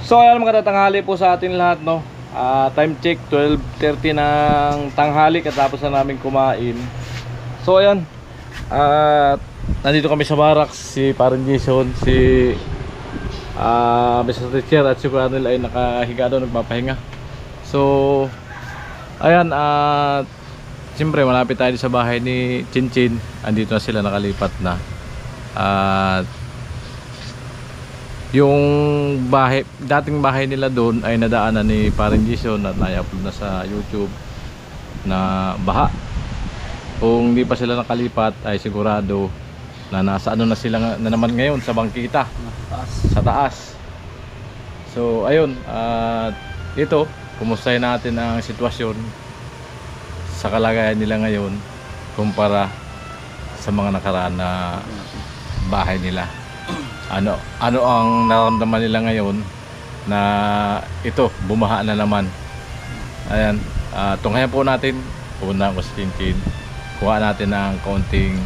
So ayan, magandang po sa atin lahat, no. Time check 12:30 ng tanghali katapos na namin kumain. So ayan, nandito kami sa barracks. Si Parang Jason, si Mr. Teacher at si Colonel ay nakahiga doon, nagpapahinga. So ayan, siyempre malapit tayo sa bahay ni Chinchin. Andito na sila, nakalipat na. At yung bahay, dating bahay nila doon ay nadaanan ni Parang Jason at na-upload na sa YouTube na baha. Kung hindi pa sila nakalipat ay sigurado na nasa ano na sila na naman ngayon, sa bangkita, sa taas. So ayun, ito, kumustahin natin ang sitwasyon sa kalagayan nila ngayon kumpara sa mga nakaraan na bahay nila. Ano ang nararamdaman nila ngayon na ito, bumaha na naman. Ayan, tunghayan po natin. Una ko si Chinchin, kuha natin ng kaunting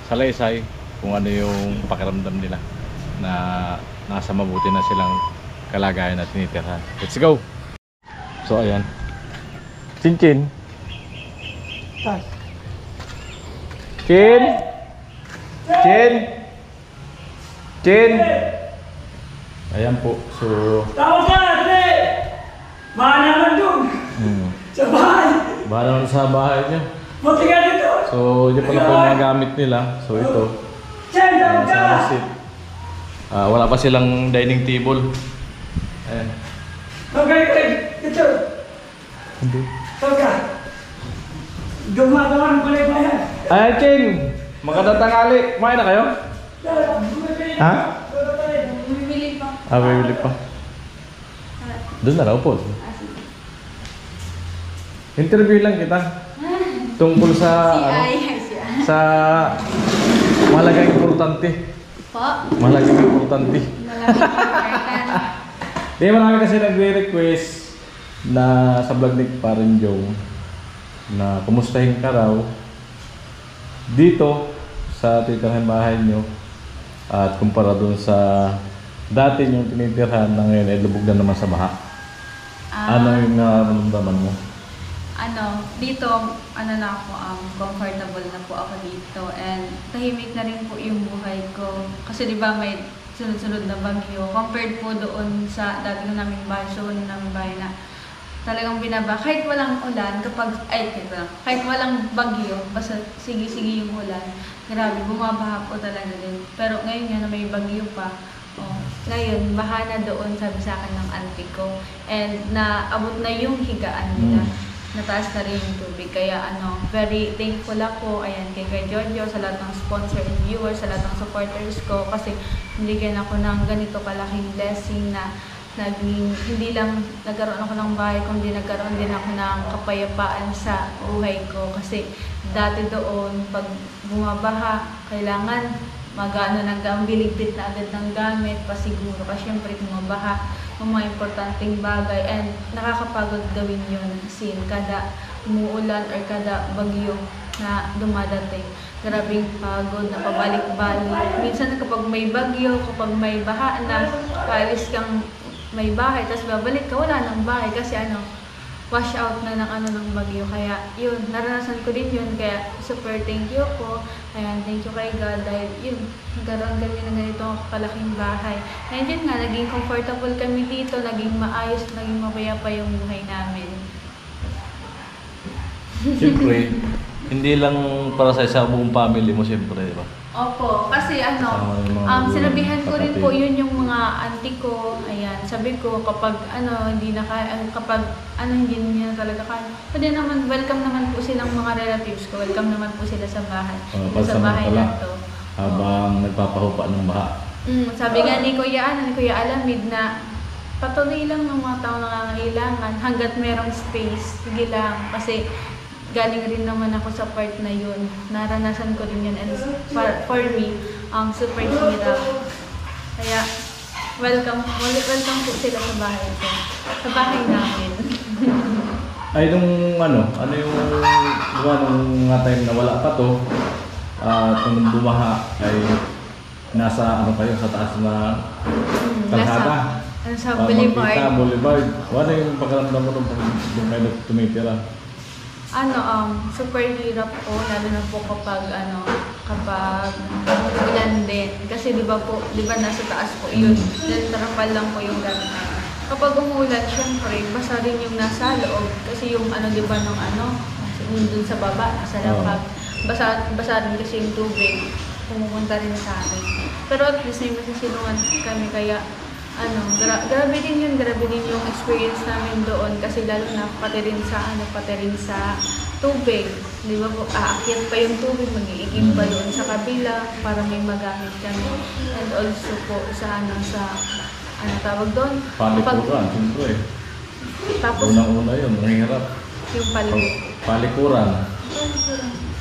salaysay kung ano yung pakiramdam nila na nasa mabuti na silang kalagayan at tinitirhan. Let's go! So ayan, Chinchin, Chin, ayan po. So tawag ka, Ate! Mahal naman doon! Sa bahay! bahala naman sa bahay niyo. Buti ka dito! So yun pala po yung mga gamit nila. So ito, Chen, tawag ka! sa seat. Wala pa silang dining table. Ayan. Tawag ka dito! Hindi. Tawag ka! Dumagawa ng kulay bayan! Ay, Ching! Magandang tanghali. Kumain na kayo? Ha? Bumibili pa. Bibili pa. Doon na raw po. Interview lang kita. Tungkol sa sa mahalagang importante. Po? Mahalagang importante. Di marami kasi nagre-request na sa vlog ni Parang Jong na kumustahin ka raw dito sa titirahan bahay nyo at kumpara doon sa dati yung tinitirhan na ngayon ay lubog na naman sa baha. Ano yung nararamdaman mo? Dito, na ako, comfortable na po ako dito and tahimik na rin po yung buhay ko. Kasi di ba may sunod-sunod na bagyo. Compared po doon sa dati na naming bahay, so naming bahay na talagang binaba. Kahit walang ulan, kahit walang bagyo, basta sige-sige yung ulan, grabe, bumabaha po talaga din. Pero ngayon nga na may bagyo pa, ngayon, baha na doon, sabi sa akin ng auntie ko. And naabot na yung higaan nila. Nataas na rin yung tubig. Kaya very thankful ako. Ayan, kay Jojo, sa lahat ng sponsor and viewers, sa lahat ng supporters ko. Kasi binigyan ako ng ganito kalaking blessing na hindi lang nagkaroon ako ng bahay, kundi nagkaroon din ako ng kapayapaan sa buhay ko. Kasi dati doon, pag bumabaha, kailangan magano ng biligpit na agad ng gamit, pasiguro. Kasi syempre bumabaha, yung mga importanteng bagay. And nakakapagod gawin yun. Sin kada umuulan or kada bagyo na dumadating. Grabing pagod na pabalik-balik. Minsan kapag may bagyo, kapag may baha na, paalis kang may bahay, tapos babalik ka, wala ng bahay kasi wash out na ng bagyo. Kaya yun, naranasan ko din yun, kaya super thank you po. Ayan, thank you kay God dahil yun, nagkaroon kami ng ganito kalaking bahay. And yun nga, naging comfortable kami dito, naging maayos, naging mapayapa yung buhay namin. Siyempre, hindi lang para sa buong family mo, siyempre, di ba? Opo, kasi sinabihan ko rin po yun yung mga auntie ko. Ayan, sabi ko kapag hindi na kaya, kapag hindi niya talaga kaya, pwede naman, welcome naman po silang mga relatives ko. Welcome naman po sila sa bahay. Sa bahay na to. Habang nagpapahupa ng baha. Sabi nga ni Kuya Alamid na patuloy lang ng mga tao nangangailangan hanggat merong space. Sige lang, kasi galing rin naman ako sa part na yun. Naranasan ko rin yun. And for me, super hirap. Kaya, welcome po sila sa bahay ko. Sa bahay namin. Ay, ano yung nung time na wala pa to, kung bumaha ay nasa ano kayo sa taas na kalsada. Sa Magkita, Boulevard. Boulevard. Ano yung pagkaramdam mo nung kayo tumitira? Super hirap po, lalo na po kapag ulan din. Kasi di ba nasa taas po yun, then trapal lang po yung gamit. Kapag umulan, syempre, basa rin yung nasa loob. Kasi yung di ba yung dun sa baba, sa lapag, basa rin kasi yung tubig, pumupunta rin sa akin. Pero at least may masisilungan kami, kaya grabe din yung experience namin doon kasi lalo na pati rin sa tubig. Di ba po, aakyat pa yung tubig, mag-iigib pa doon sa kabila para may magamit kami. And also po tawag doon? Palikuran, siyempre. Tapos, Unang-una yun, mahirap. yung Palikuran.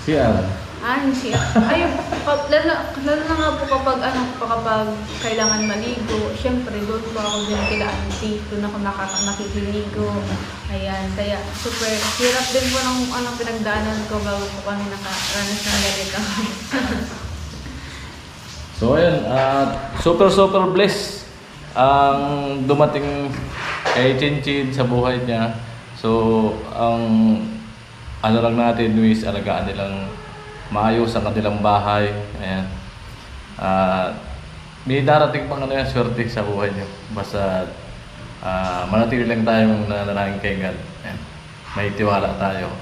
CR. yung siya. Ayun, lalo na nga po kapag kailangan maligo, syempre doon po ako din kila auntie, doon ako nakikiligo. Ayan, kaya super hirap din po ng pinagdaanan ko bago po kami nakaranas ng ganito. So ayan, super blessed ang dumating kay Chinchin sa buhay niya. So ang lang natin is alagaan nilang maayos ang kanilang bahay. Ayan. May darating pang swerte sa buhay niyo. Basta manatili lang tayong nananangin kay God. Ayan. May tiwala tayo.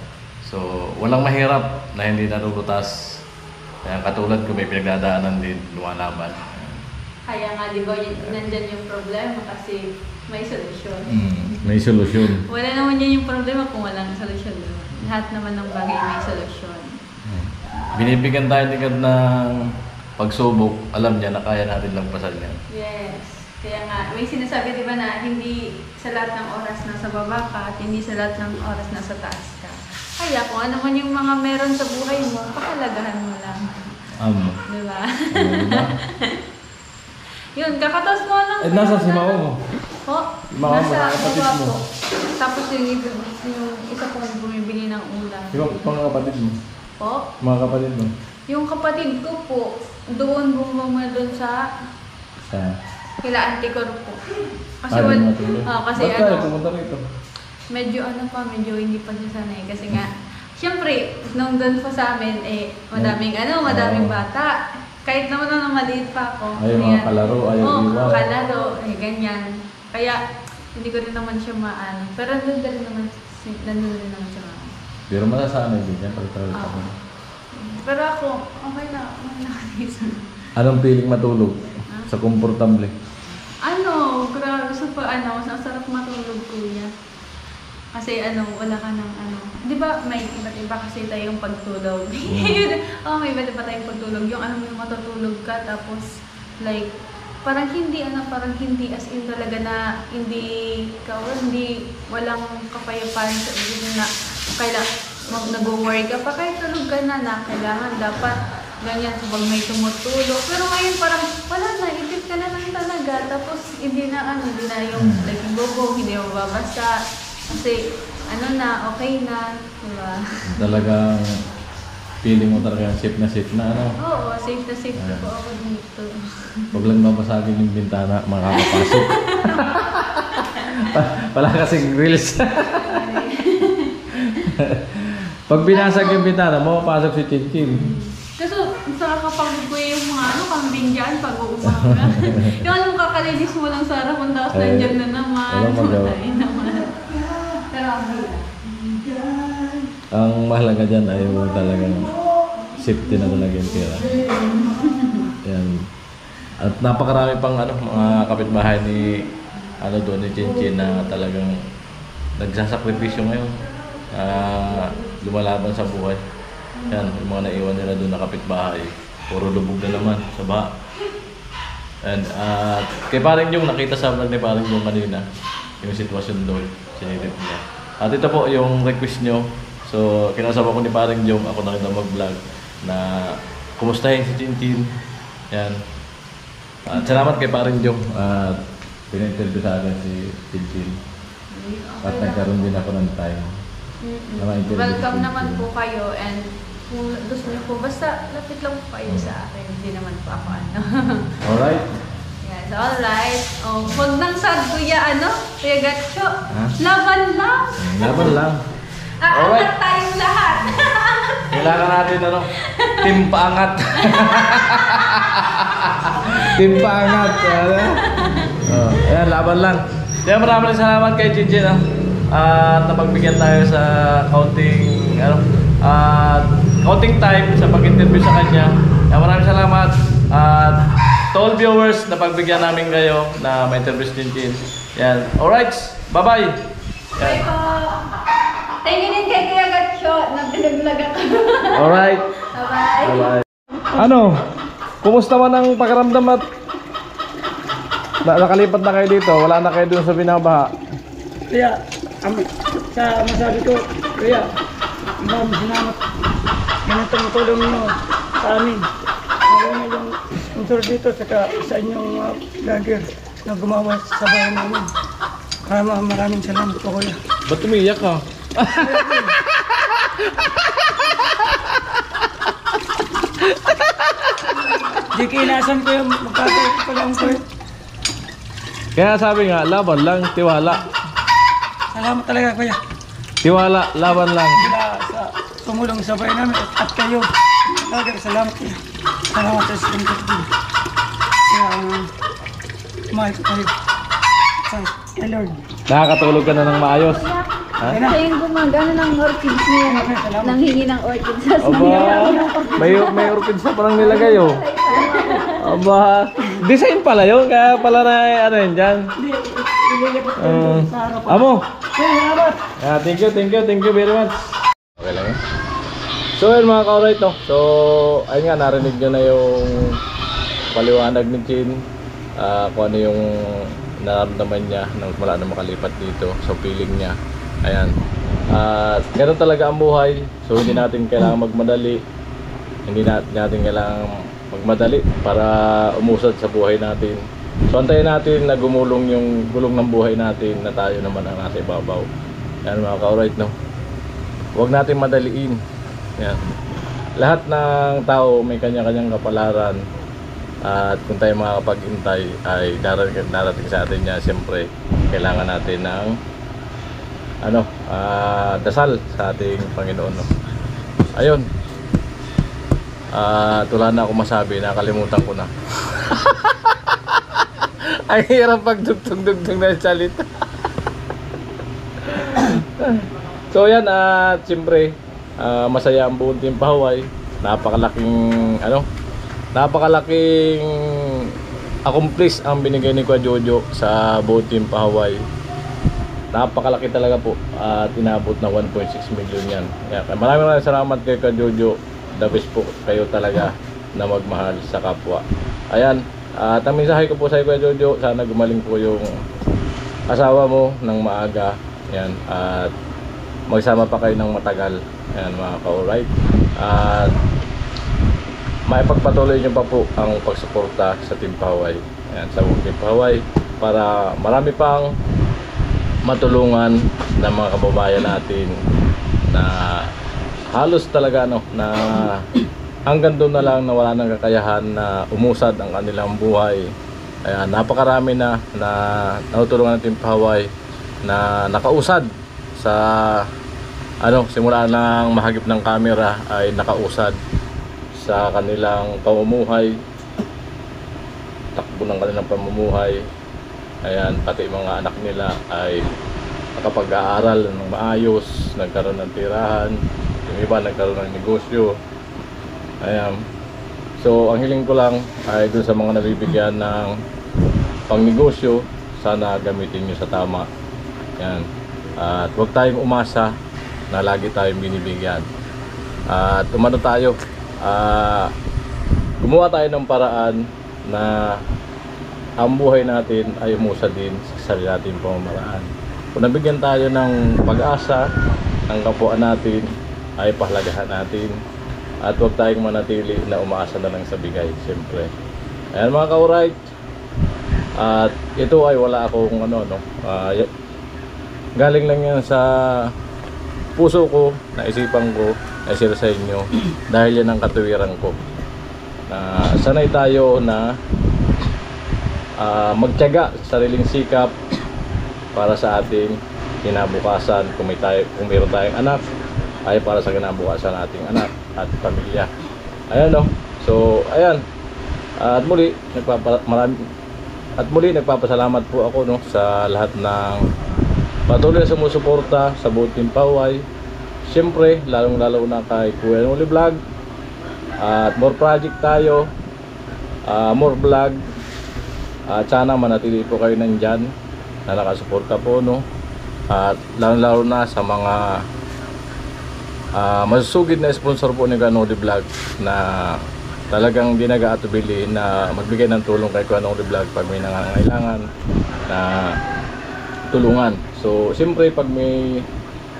So walang mahirap na hindi narulutas. Ayan, katulad ko may pinagdadaanan din lumalaban. Kaya nga, di ba, nandyan yung problema kasi may solusyon. May solusyon. Wala naman yan yung problema kung walang solusyon. Lahat naman ng bagay may solusyon. Binibigyan tayo ni God ng pagsubok. Alam niya na kaya natin lagpasan yan. Yes. Kaya nga, may sinasabi di ba na hindi sa lahat ng oras nasa baba ka at hindi sa lahat ng oras nasa taas ka. Kaya kung ano man yung mga meron sa buhay mo, pakalagahan mo lang. Di ba? Diba? Yun, kakataas mo lang. Nasa si mama mo? Po? Mama mo, Nasa kapatid baba mo. po. Tapos yung isa po bumibili ng ulam. Yung mga kapatid mo? Po? Mga kapatid mo? Yung kapatid ko po, doon bumama doon sa kila auntie ko po. Kasi kasi ba't tayo pumunta rito? medyo medyo hindi pa siya sanay. Kasi nga, syempre, nung doon po sa amin, madaming bata. Kahit naman na maliit pa ako. Ayaw mga kalaro, ayaw iwan. Kalaro, ganyan. Kaya, hindi ko rin naman siya maano. Pero nandun rin naman siya maano. Pero masasanay din yan pag tayo kami. Pero ako, okay na. Anong feeling matulog? Sa komportable? Grabe. Mas ang sarap matulog, kuya. Kasi wala ka ng di ba may iba't iba kasi tayong pagtulog. May iba't iba tayong pagtulog. Yung yung matutulog ka tapos like parang hindi as in talaga na hindi walang kapayapaan sa isip na nag-worry ka pa kahit tulog ka na kailangan dapat ganyan kapag may tumutulog. Pero ngayon parang wala na, isip ka na lang talaga. Tapos hindi na yung like bobo, hindi mo babasa. Kasi okay na, diba? Talagang feeling mo talaga safe na Oo, safe na po ako dito. Huwag lang mabasagin yung bintana, makakapasok. Wala kasing grills. Pag binasag yung bintana, mapapasok si Chinchin. Kasi nakakapagod ko yung mga kambing dyan pag uumaga. Yung kakalinis mo lang sa harapan, tapos nandyan na naman. Walang magawa. Pero ang hirap. Ang mahalaga dyan ay talagang safety na talaga yung pera. Yan. At napakarami pang mga kapitbahay ni doon ni Chinchin na talagang nagsasakripisyo ngayon. Lumalaban sa buhay. Yan, yung mga naiwan nila doon na kapitbahay. Puro lubog na naman sa baha. And kay Paring Jong, nakita sa vlog ni Paring Jong kanina yung sitwasyon doon. Sinilip niya. At ito po yung request nyo. So, kinasama ko ni Paring Jong, ako na rin mag-vlog na kumustahin si Chinchin. Yan. At salamat kay Paring Jong. At pinag-interview sa akin si Chinchin. At nagkaroon din ako ng time. Welcome naman po kayo and kung gusto niyo po, basta lapit lang po kayo sa akin. Hindi naman po ako ano. Alright. Yes, alright. Oh, huwag nang sad, Kuya Gatcho. Ha? Laban lang. Laban lang. Aangat tayong lahat. Kailangan natin ano, team paangat. Team paangat. Oh, ayan, laban lang. Kaya maraming salamat kay Jinjin at napagbigyan tayo sa counting counting time sa pag-interview sa kanya. Kaya maraming salamat at to all viewers na pagbigyan namin kayo na ma-interview si Jinjin. Yan. Alright, bye-bye. Bye po. Thank you din kay Kuya Gatcho na pinag-vlog ako. Alright. Bye-bye. Bye-bye. Ano? Kumusta man ang pakiramdam at nakalipat na kayo dito? Wala na kayo dun sa binabaha? Kaya, sa masabi ko, Kuya, maraming salamat. Yan ang tumutulong nyo sa amin. Lalo na yung sponsor dito sa inyong vlogger na gumawa sa bayan namin. Maraming salamat po, Kuya. Ba't umiiyak ka? Di kinasan ko yung magkakalit pa lang ko. Kaya sabi nga, laban lang, tiwala. Salamat talaga, Kuya. Tiwala, laban lang. Sa tumulong sa bayan namin at kayo. Talaga, salamat kayo. Salamat sa sponsor din. Kaya, mahal ko kayo. Sa Lord. Nakakatulog ka na ng maayos. Ha? Kaya na. Siya yung gumagana ng orchids niya. Nanghingi ng orchids sa Aba, may orchids na parang nilagay oh. Aba, design pala yun, kaya pala na ano yun dyan. Amo. Salamat. Thank you very much. Okay lang yun. So yun mga ka-alright no. So ayun nga, narinig nyo na yung paliwanag ni Chin, kung ano yung nararamdaman niya nang wala na makalipat dito. So feeling niya, ayan, ganun talaga ang buhay. So hindi natin kailangan magmadali. Hindi natin kailangan magmadali para umusad sa buhay natin. So antayin natin na gumulong yung gulong ng buhay natin na tayo naman ang nasa ibabaw. Yan mga ka-alright no. Huwag natin madaliin. Yan. Lahat ng tao may kanya-kanyang kapalaran. At kung tayo makakapag-intay ay darating sa atin niya, siyempre kailangan natin ng dasal sa ating Panginoon no? Ayun, wala na ako masabi, nakalimutan ko na. Ang hirap pagdugtong-dugtong na salita. So yan, siyempre masaya ang buong Team Pahuway. Napakalaking accomplish ang binigay ni Kuya Jojo sa buong Team Pahuway. Napakalaki talaga po at inabot na 1.6 million yan. Maraming salamat kay Kuya Jojo. The best po kayo talaga na magmahal sa kapwa. Ayan, at ang mensahe ko po sa Kuya Jojo, sana gumaling po yung asawa mo ng maaga. Ayan, at magsama pa kayo ng matagal. Ayan mga ka-alright. At maipagpatuloy nyo pa po ang pagsuporta sa Team Pahuway. Ayan, sa Team Pahuway para marami pang matulungan ng mga kababayan natin na halos talaga na hanggang doon na lang na wala nang kakayahan na umusad ang kanilang buhay. Ayan, napakarami na natutulungan ng Team Pahuway na nakausad sa simula ng mahagip ng camera ay nakausad sa kanilang pamumuhay, takbo ng kanilang pamumuhay. Ayan, pati mga anak nila ay nakapag-aaral ng maayos, nagkaroon ng tirahan, yung iba nagkaroon ng negosyo. Ayan. So ang hiling ko lang ay dun sa mga nabibigyan ng pangnegosyo, sana gamitin nyo sa tama. Ayan. At huwag tayong umasa na lagi tayong binibigyan. At tayo, gumawa tayo ng paraan na ang buhay natin ay umusad din sa sarili nating pamamaraan. Kung nabigyan tayo ng pag-asa ng kapwa natin, ay pahalagahan natin. At huwag tayong manatili na umaasa na lang sa bigay, siyempre. Ayan mga ka-alright. At ito ay wala akong galing lang yan sa puso ko, naisipan ko ay share sa inyo dahil yan ang katuwiran ko. Sanay tayo na magtiyaga sa sariling sikap para sa ating kinabukasan. Kung mayroon tayong anak, ay para sa kinabukasan nating anak at pamilya. Ayan, no? So ayan, at muli nagpapasalamat po ako, no, sa lahat ng patuloy na sumusuporta sa buong Team Paway. Siyempre lalong lalo na kay Kuya Noli Vlog, at more project tayo, more vlog, at sana manatili po kayo nandyan na nakasuporta po, no, at lalong lalo na sa mga masusugid na sponsor po ni Kuya Noli Vlog na talagang di nag-aatubili na magbigay ng tulong kay Kuya Noli Vlog pag may nangangailangan na tulungan. So siyempre pag may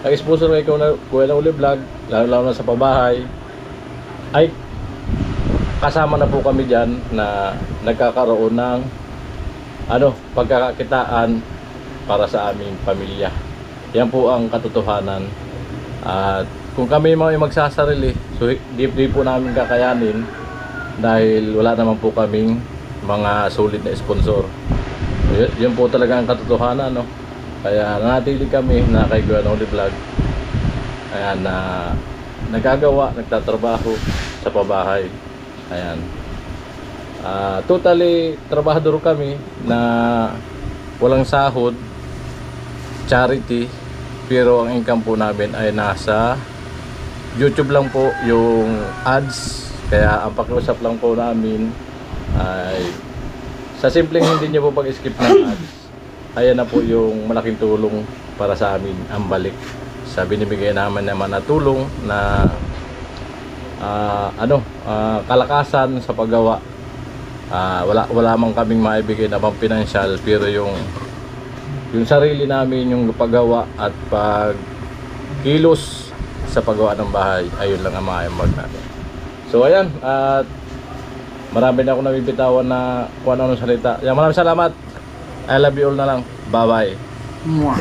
nag-sponsor kay Kuya Noli Vlog, lalo na sa pabahay, ay kasama na po kami dyan na nagkakaroon ng pagkakakitaan para sa aming pamilya. Yan po ang katotohanan. At kung kami may magsasarili, so di po namin kakayanin dahil wala naman po kaming mga solid na sponsor. Yun po talaga ang katotohanan, no? Kaya nanatili kami na kay Kuya Noli Vlog. Ayan, na nagagawa, nagtatrabaho sa pabahay. Ayan. Totally trabahador kami na walang sahod, charity, pero ang income po namin ay nasa YouTube lang po, yung ads. Kaya ang pakiusap lang po namin ay sa simpleng hindi nyo po pag-skip ng ads, ayan na po yung malaking tulong para sa amin ang balik sa binibigay naman na tulong na kalakasan sa paggawa. Wala man kaming maibigay na pang pinansyal, pero yung sarili namin, yung paggawa at pagkilos sa paggawa ng bahay, ayun lang ang maiambag natin. So ayan, at marami na ako nabibitawan na kung ano salita. Maraming salamat. I love you all na lang. Bye bye. Mwah.